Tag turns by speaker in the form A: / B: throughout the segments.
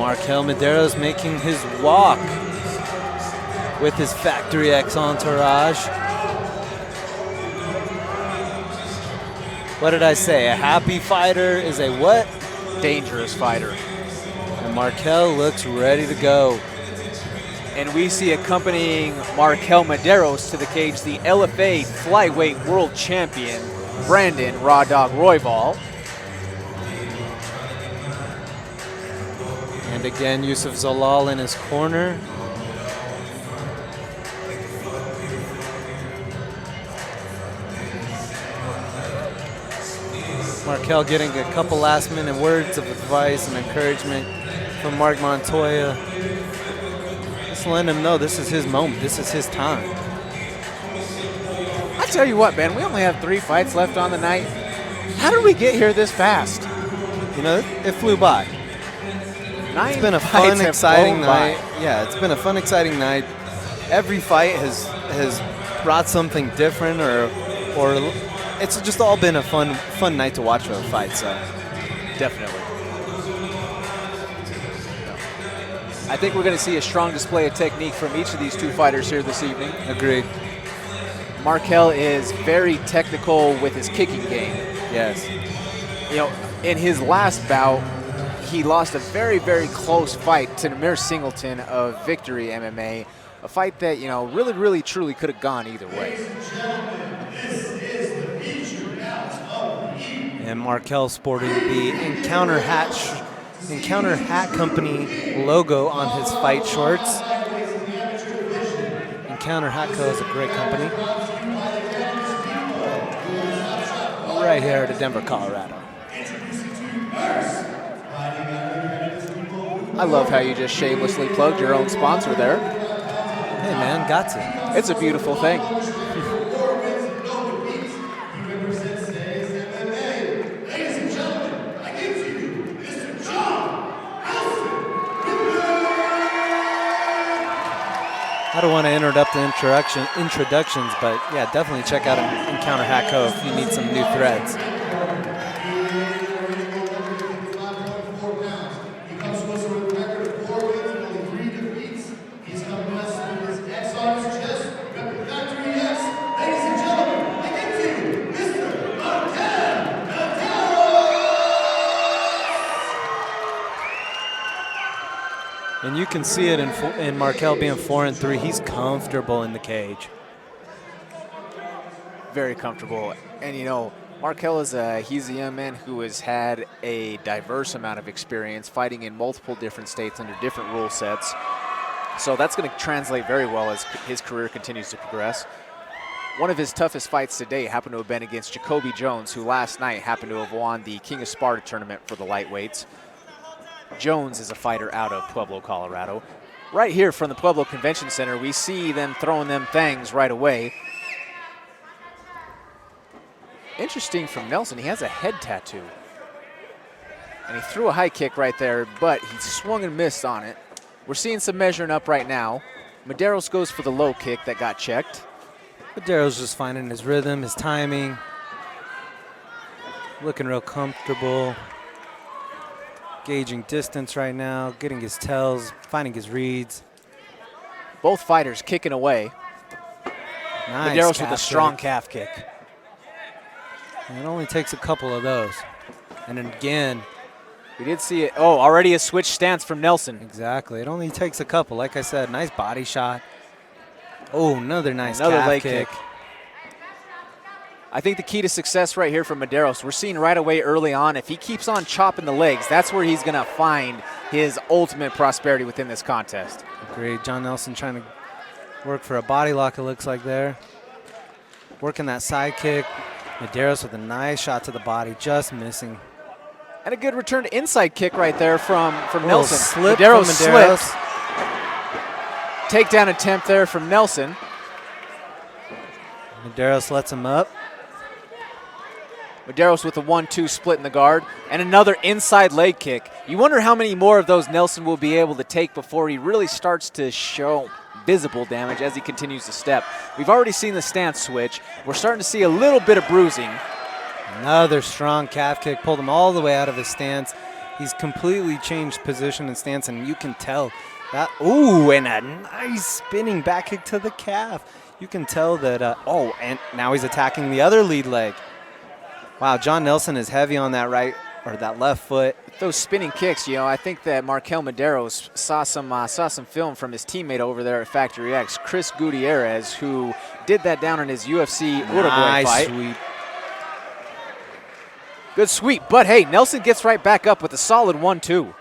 A: Marquel Mederos making his walk with his Factory X entourage. What did I say? A happy fighter is a what?
B: Dangerous fighter.
A: And Marquel looks ready to go.
B: And we see accompanying Marquel Mederos to the cage the LFA Flyweight World Champion, Brandon Raw Dog Royval.
A: And again, Yusuf Zalal in his corner. Marquel getting a couple last-minute words of advice and encouragement from Mark Montoya. Just letting him know this is his moment, this is his time.
B: I tell you what, Ben, we only have 3 fights left on the night. How did we get here this fast?
A: You know, it flew by.
B: 9
A: It's been a
B: fights
A: fun,
B: have
A: exciting
B: flown by.
A: night. Yeah, it's been a fun, exciting night. Every fight has brought something different, or it's just all been a fun night to watch for a fight. So
B: Definitely. I think we're going to see a strong display of technique from each of these 2 fighters here this evening.
A: agreed.
B: Marquel is very technical with his kicking game.
A: Yes.
B: You know, in his last bout, he lost a very, very close fight to Namir Singleton of Victory MMA, a fight that, you know, really, really, truly could have gone either way.
A: And Marquel sporting the Encounter Hat Company logo on his fight shorts. Encounter Hat Co. is a great company. Right here out of Denver, Colorado.
B: I love how you just shamelessly plugged your own sponsor there.
A: Hey man, got to.
B: It's a beautiful thing.
A: I don't want to interrupt the introductions, but yeah, definitely check out Encounter Hat Co. if you need some new threads. And you can see it in Marquel being 4-3. He's comfortable in the cage.
B: Very comfortable. And, you know, Marquel he's a young man who has had a diverse amount of experience fighting in multiple different states under different rule sets. So that's going to translate very well as his career continues to progress. One of his toughest fights today happened to have been against Jacoby Jones, who last night happened to have won the King of Sparta tournament for the lightweights. Jones is a fighter out of Pueblo, Colorado. Right here from the Pueblo Convention Center, we see them throwing them things right away. Interesting from Nelson, he has a head tattoo. And he threw a high kick right there, but he swung and missed on it. We're seeing some measuring up right now. Mederos goes for the low kick that got checked.
A: Mederos just finding his rhythm, his timing. Looking real comfortable. Gauging distance right now, getting his tells, finding his reads.
B: Both fighters kicking away.
A: Nice
B: Mederos with a
A: calf
B: strong
A: kick.
B: calf kick.
A: And it only takes a couple of those. And then again.
B: We did see it. Oh, already a switch stance from Nelson.
A: Exactly. It only takes a couple. Like I said, nice body shot. Oh, another nice
B: Another
A: calf
B: leg
A: kick.
B: kick. I think the key to success right here from Mederos, we're seeing right away early on, if he keeps on chopping the legs, that's where he's going to find his ultimate prosperity within this contest.
A: Agreed. John Nelson trying to work for a body lock, it looks like there. Working that side kick. Mederos with a nice shot to the body, just missing.
B: And a good return to inside kick right there from Nelson.
A: Slip
B: Mederos
A: from Mederos.
B: slipped. Takedown attempt there from Nelson.
A: Mederos lets him up.
B: Mederos with a 1-2 split in the guard, and another inside leg kick. You wonder how many more of those Nelson will be able to take before he really starts to show visible damage as he continues to step. We've already seen the stance switch. We're starting to see a little bit of bruising.
A: Another strong calf kick, pulled him all the way out of his stance. He's completely changed position and stance, and you can tell that. Ooh, and a nice spinning back kick to the calf. You can tell that, and now he's attacking the other lead leg. Wow, John Nelson is heavy on that right or that left foot.
B: Those spinning kicks, I think that Marquel Mederos saw some film from his teammate over there at Factory X, Chris Gutierrez, who did that down in his UFC Uruguay fight.
A: Sweep.
B: Good sweep, but hey, Nelson gets right back up with a solid 1-2.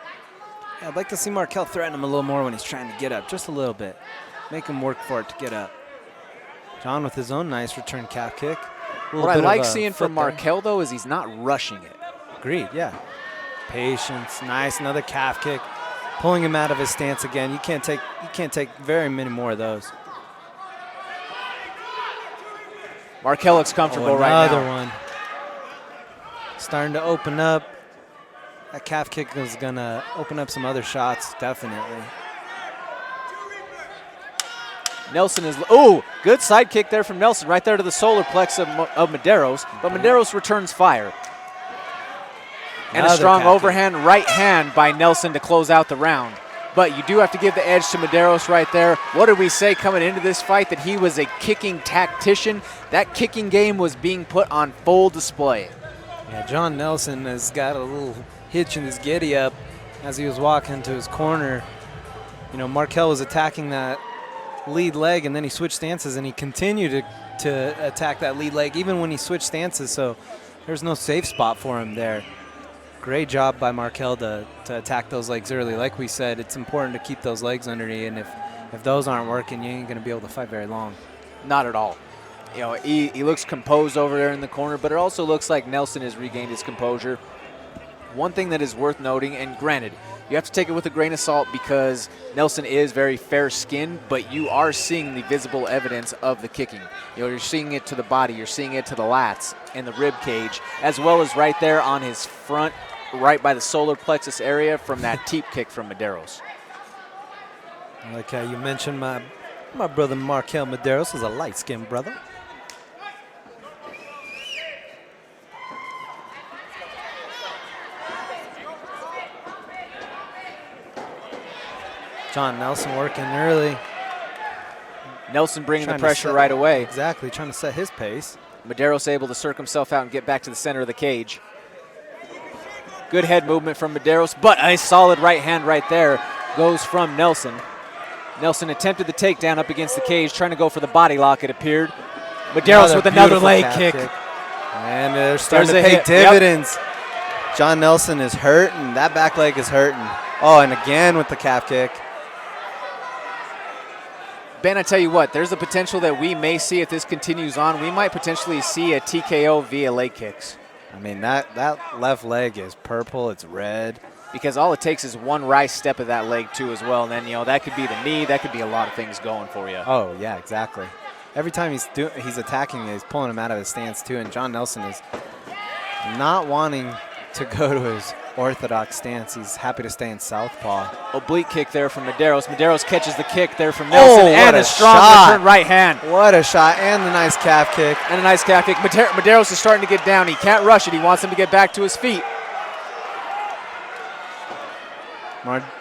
A: Yeah, I'd like to see Marquel threaten him a little more when he's trying to get up, just a little bit. Make him work for it to get up. John with his own nice return calf kick.
B: What I like seeing from Marquel, though, is he's not rushing it.
A: Agreed, yeah. Patience, nice, another calf kick. Pulling him out of his stance again. You can't take very many more of those.
B: Marquel looks comfortable right now.
A: Another one. Starting to open up. That calf kick is going to open up some other shots, definitely.
B: Nelson is, good side kick there from Nelson, right there to the solar plex of Mederos, but Mederos returns fire. And a strong overhand right hand by Nelson to close out the round. But you do have to give the edge to Mederos right there. What did we say coming into this fight? That he was a kicking tactician. That kicking game was being put on full display.
A: Yeah, John Nelson has got a little hitch in his giddy up as he was walking to his corner. Marquel was attacking that lead leg, and then he switched stances, and he continued to attack that lead leg even when he switched stances, so there's no safe spot for him there. Great job by Marquel to attack those legs early. Like we said, it's important to keep those legs underneath, and if those aren't working, you ain't going to be able to fight very long.
B: Not at all. He looks composed over there in the corner, but it also looks like Nelson has regained his composure. One thing that is worth noting, and granted, you have to take it with a grain of salt because Nelson is very fair-skinned, but you are seeing the visible evidence of the kicking. You're seeing it to the body, you're seeing it to the lats and the rib cage, as well as right there on his front, right by the solar plexus area from that teep kick from Mederos.
A: I like how you mentioned my brother Marquel Mederos is a light-skinned brother. John Nelson working early.
B: Nelson bringing the pressure right away.
A: Exactly, trying to set his pace.
B: Mederos able to circle himself out and get back to the center of the cage. Good head movement from Mederos, but a solid right hand right there goes from Nelson. Nelson attempted the takedown up against the cage, trying to go for the body lock, it appeared. Mederos with another leg kick.
A: And they're starting to pay dividends. Yep. John Nelson is hurting. That back leg is hurting. Oh, and again with the calf kick.
B: Ben, I tell you what, there's a potential that we may see if this continues on. We might potentially see a TKO via leg kicks.
A: I mean, that left leg is purple, it's red.
B: Because all it takes is one right step of that leg, too, as well. And then, that could be the knee. That could be a lot of things going for you.
A: Oh, yeah, exactly. Every time he's attacking, he's pulling him out of his stance, too. And John Nelson is not wanting to go to his orthodox stance. He's happy to stay in southpaw.
B: Oblique kick there from Mederos. Mederos catches the kick there from Nelson. And a strong return right hand.
A: What a shot. And a nice calf kick.
B: And a nice calf kick. Mederos is starting to get down. He can't rush it. He wants him to get back to his feet.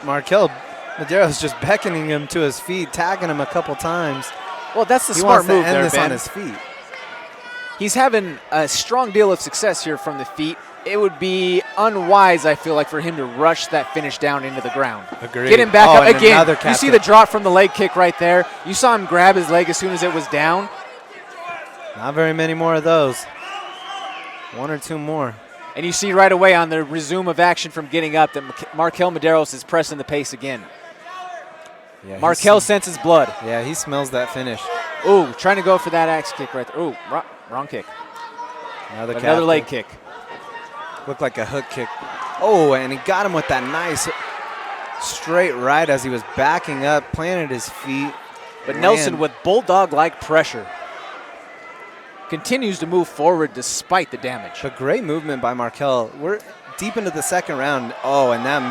A: Marquel Mederos just beckoning him to his feet, tagging him a couple times.
B: Well, that's the smart move there, Ben.
A: On his feet.
B: He's having a strong deal of success here from the feet. It would be unwise, I feel like, for him to rush that finish down into the ground.
A: Agreed.
B: Get him back up again. You see the drop from the leg kick right there. You saw him grab his leg as soon as it was down.
A: Not very many more of those. One or two more.
B: And you see right away on the resume of action from getting up that Marquel Mederos is pressing the pace again. Yeah, Marquel senses blood.
A: Yeah, he smells that finish.
B: Ooh, trying to go for that axe kick right there. Ooh, wrong kick. Another leg kick.
A: Looked like a hook kick. Oh, and he got him with that nice straight right as he was backing up, planted his feet.
B: But Nelson with bulldog-like pressure continues to move forward despite the damage.
A: But great movement by Marquel. We're deep into the second round. Oh, and that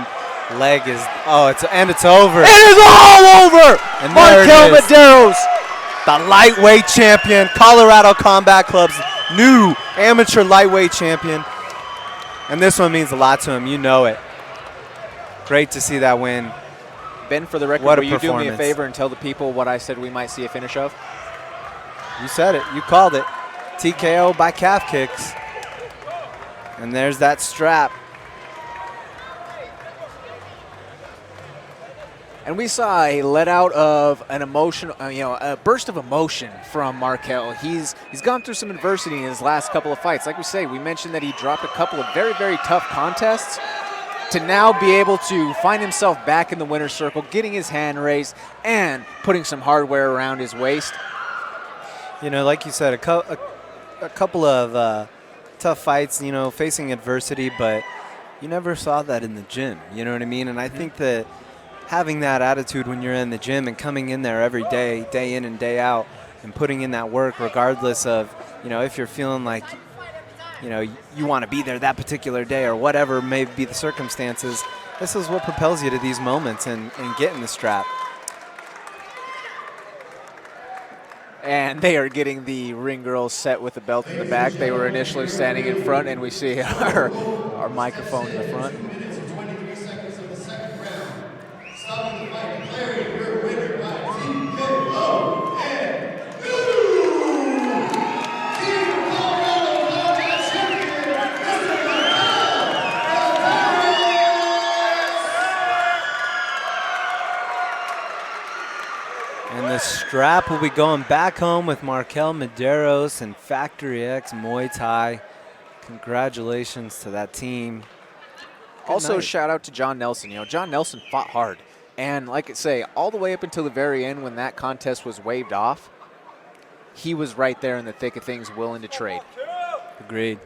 A: leg is, it's over.
B: It is all over!
A: And
B: Marquel Mederos,
A: the lightweight champion, Colorado Combat Club's new amateur lightweight champion. And this one means a lot to him, you know it. Great to see that win.
B: Ben, for the record,
A: What a
B: will you do me a
A: performance.
B: favor and tell the people what I said we might see a finish of?
A: You said it. You called it. TKO by calf kicks. And there's that strap.
B: And we saw a let out of an emotional, a burst of emotion from Marquel. He's gone through some adversity in his last couple of fights. Like we say, we mentioned that he dropped a couple of very, very tough contests. To now be able to find himself back in the winner's circle, getting his hand raised, and putting some hardware around his waist.
A: You know, like you said, a couple of tough fights, you know, facing adversity, but you never saw that in the gym. You know what I mean? And I think that having that attitude when you're in the gym and coming in there every day, day in and day out, and putting in that work regardless of, you know, if you're feeling like, you know, you want to be there that particular day or whatever may be the circumstances, this is what propels you to these moments and getting the strap.
B: And they are getting the ring girls set with the belt in the back. They were initially standing in front, and we see our microphone in the front.
A: And the strap will be going back home with Marquel Mederos and Factory X Muay Thai. Congratulations to that team. Good
B: Also,
A: night.
B: shout out to John Nelson. You know, John Nelson fought hard. And like I say, all the way up until the very end when that contest was waved off, he was right there in the thick of things, willing to trade.
A: Agreed.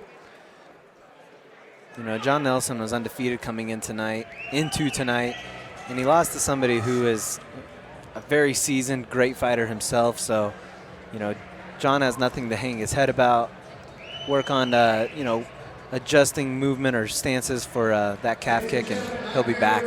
A: You know, John Nelson was undefeated coming into tonight, and he lost to somebody who is a very seasoned, great fighter himself. So, you know, John has nothing to hang his head about. Work on, you know, adjusting movement or stances for that calf kick, and he'll be back.